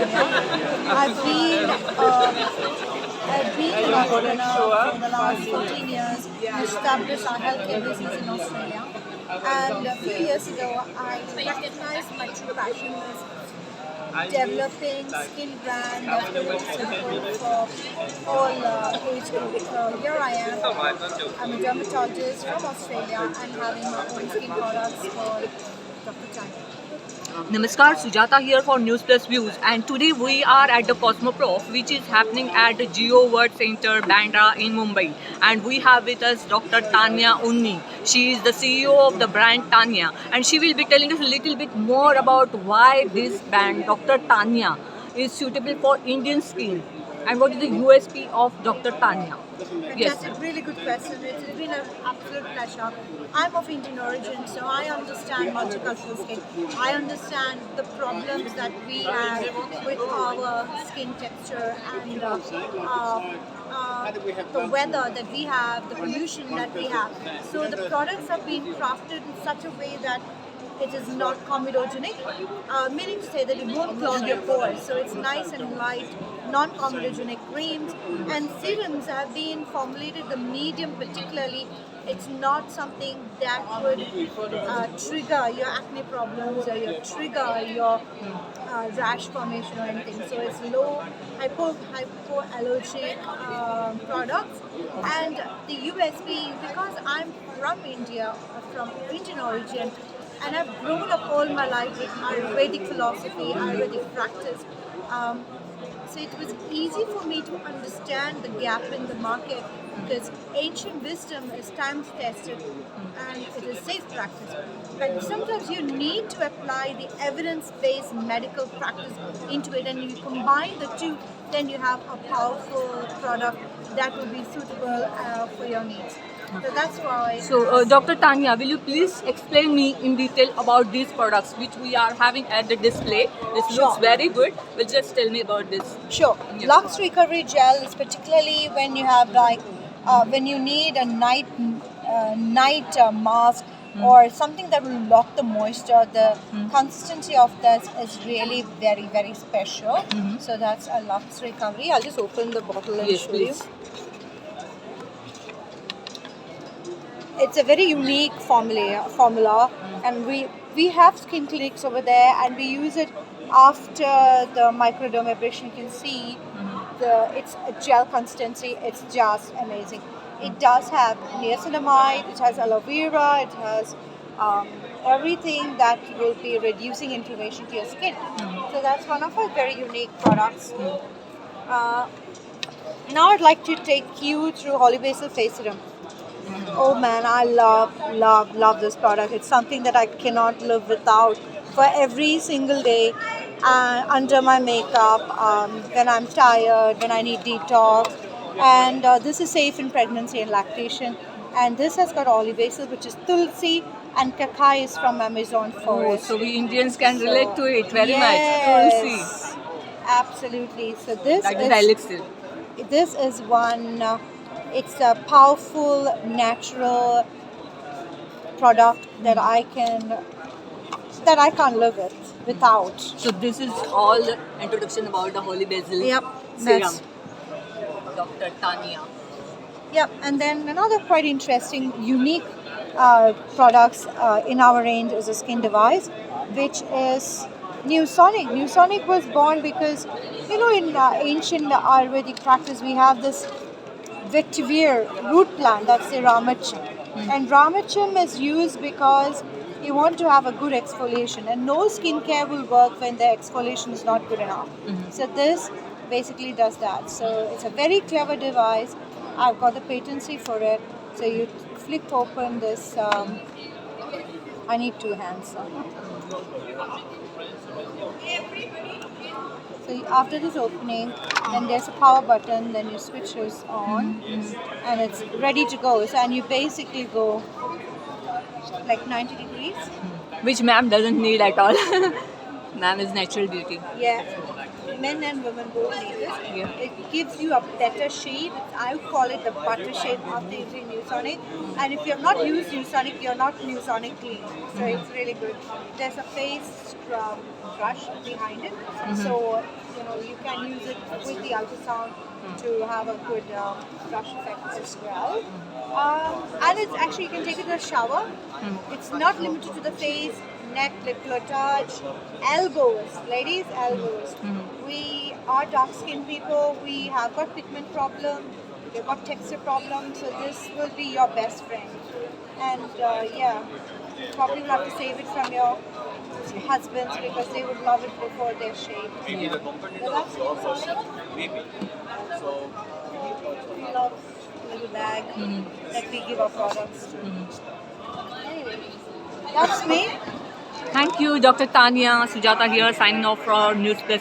Australia. I've been I've been an entrepreneur for the last 14 years, established our healthcare business in Australia. And a few years ago, I recognized my true passion was developing skin brand that's going to be suitable for all age groups. So here I am. I'm a dermatologist from Australia and having my own skin products called Dr. China. Namaskar, Sujata here for News Plus Views, and today we are at the Cosmoprof, which is happening at the Geo World Center, Bandra in Mumbai. And we have with us Dr. Tanya Unni. She is the CEO of the brand Tanya, and she will be telling us a little bit more about why this brand, Dr. Tanya, is suitable for Indian skin, and what is the USP of Dr. Tanya. Yes. Fantastic, really good question. It's been an absolute pleasure. I'm of Indian origin, so I understand multicultural skin. I understand the problems that we have with our skin texture and the weather that we have, the pollution that we have. So the products have been crafted in such a way that it is not comedogenic, meaning to say that it won't clog your pores. So it's nice and light, non-comedogenic creams, and serums have been formulated the medium particularly. It's not something that would trigger your acne problems or trigger your rash formation or anything. So it's low hypoallergenic products. And the USP, because I'm from India, from Indian origin, and I've grown up all my life with Ayurvedic philosophy, Ayurvedic practice. So it was easy for me to understand the gap in the market because ancient wisdom is time tested and it is safe practice. But sometimes you need to apply the evidence-based medical practice into it, and you combine the two, then you have a powerful product that will be suitable for your needs. So that's why. So, Dr. Tanya, will you please explain me in detail about these products which we are having at the display? This looks very good. Will just tell me about this. Sure. Yeah. Lux Recovery Gel is particularly when you have when you need a night mask or something that will lock the moisture. The consistency of this is really very, very special. So that's a Lux Recovery. I'll just open the bottle and Yes, show please. you. It's a very unique formula, and we have skin clinics over there, and we use it after the microdermabrasion. You can see it's a gel consistency. It's just amazing. It does have niacinamide, it has aloe vera, it has everything that will be reducing inflammation to your skin. So that's one of our very unique products. Now I'd like to take you through Holy Basil Face Serum. Oh man, I love this product. It's something that I cannot live without for every single day under my makeup, when I'm tired, when I need detox. And this is safe in pregnancy and lactation. And this has got olive basil, which is tulsi, and kakai is from Amazon Oh, forest. so we Indians can relate to it very Yes, much. Tulsi, absolutely. So this that is is elixir. this is one. It's a powerful natural product that I can't live without. So this is all the introduction about the Holy Basil Yep, serum. that's Dr. Tanya. yep. And then another quite interesting, unique products in our range is a skin device, which is Newsonic. Newsonic was born because in ancient Ayurvedic practice we have this vetiver root plant, that's the Ramachim. And Ramachim is used because you want to have a good exfoliation, and no skincare will work when the exfoliation is not good enough. So this basically does that. So it's a very clever device. I've got the patency for it. So you flick open this. I need two hands. So after this opening, then there's a power button, then you switch this on, and it's ready to go. So, and you basically go like 90 degrees. Which ma'am doesn't need at all. Ma'am is natural beauty. Yeah, men and women both need this. Yeah. It gives you a better shade. I would call it the butter shade after using Newsonic. And if you have not used Newsonic, you're not Newsonic clean. So it's really good. There's a face scrub brush behind it. So you can use it with the ultrasound to have a good blush effect as well. And it's actually, you can take it to a shower. It's not limited to the face, neck, lip touch, elbows, ladies, elbows. We are dark skinned people, we have got pigment problem, we've got texture problems, so this will be your best friend. And yeah, you probably will have to save it from your husbands because they would love it before they're shaved. Maybe the competitor Well, that's will also also maybe. So we love little bag that we give our products to. Anyway, that's me. Thank you, Dr. Tanya Sujata here, signing off for News Plus.